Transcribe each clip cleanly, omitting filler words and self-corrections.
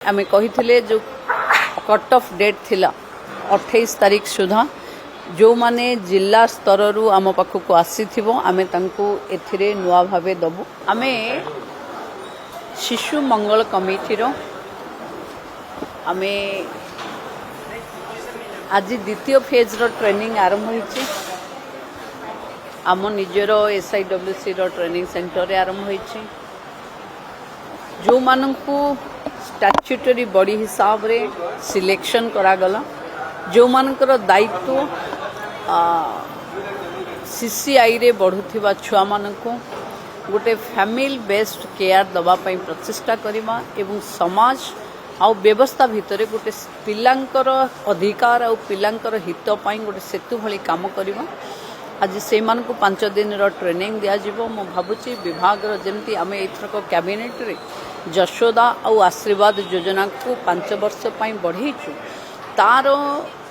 आमे कही जो कट ऑफ डेट थिला 28 तारीख सुधा जो माने जिला स्तर रु आम पाखक आसी आमे तांको एथिरे नुआ भावे दबु। आमे शिशु मंगल कमिटी रो आमे आज द्वितीय फेज रो ट्रेनिंग आरंभ होईची। आम निजर SIWC रो ट्रेनिंग सेंटर रे आरंभ होईची। जो मानकू स्टैट्यूटरी बॉडी हिसाब रे सिलेक्शन करागला, जो मानकर दायित्व CCI रे बढ़ुथिबा छुआ मानकू गोटे फैमिली बेस्ड केयर दबा पई प्रचेष्टा करिमा एवं समाज आउ व्यवस्था भितरे गोटे पिलांकर अधिकार आउ पिलांकर हित पई गोटे सेतु भली काम करिमा। आज से मान को 5 दिन रो ट्रेनिंग दिया जिवो। मो भाबुची विभाग रो जेमती आमे एथरक कैबिनेट रे जशोदा आउ आशीर्वाद योजना को 5 वर्ष पई बढ़ेइछु, तार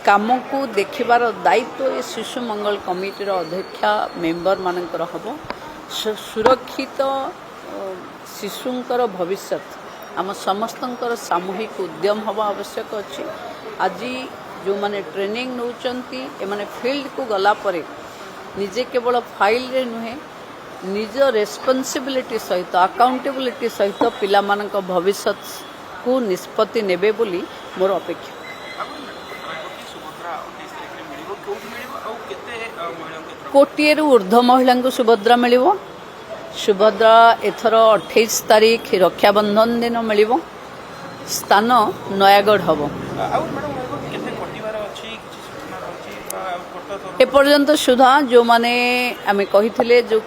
काम को देखिबार दायित्व ए शिशु मंगल कमिटी रो अध्यक्षा मेंबर मानकर हबो। सुरक्षित शिशुंकर भविष्य आम समस्तंकर सामूहिक उद्यम हवा आवश्यक अछि। आज जो माने ट्रेनिंग नौचंती ए माने फील्ड को गला परे निजे केवल फाइल रे नुहे निज रेस्पॉन्सिबिलिटी सहित अकाउंटेबिलिटी सहित पिला मानक भविष्य को निष्पत्ति नेबे बोली मोर अपेक्षा। कोटिए रु ऊर्ध्व महिला को सुभद्रा मिलिबो। सुभद्रा एथर 28 तारीख रक्षाबंधन दिन मिलिबो। स्थान नयागढ़ हबो। एपर्यंत सुधा जो माने आमे कही जो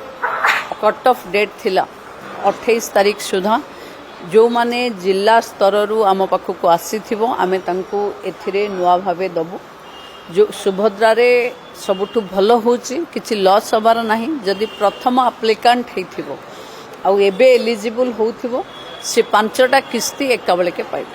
कट ऑफ डेट थिला 28 तारीख सुधा जो माने जिला स्तर रु आम पाखक आसी आमे तांको एथिरे नुआ भावे दबु। जो सुभद्रा रे सबुठु भलो होची किछि लॉस हबार नाही। जदि प्रथम एप्लिकेंट हेथिबो आउ एबे एलिजिबल होथिबो से 5टा किस्ती एका बेले के पाइबो।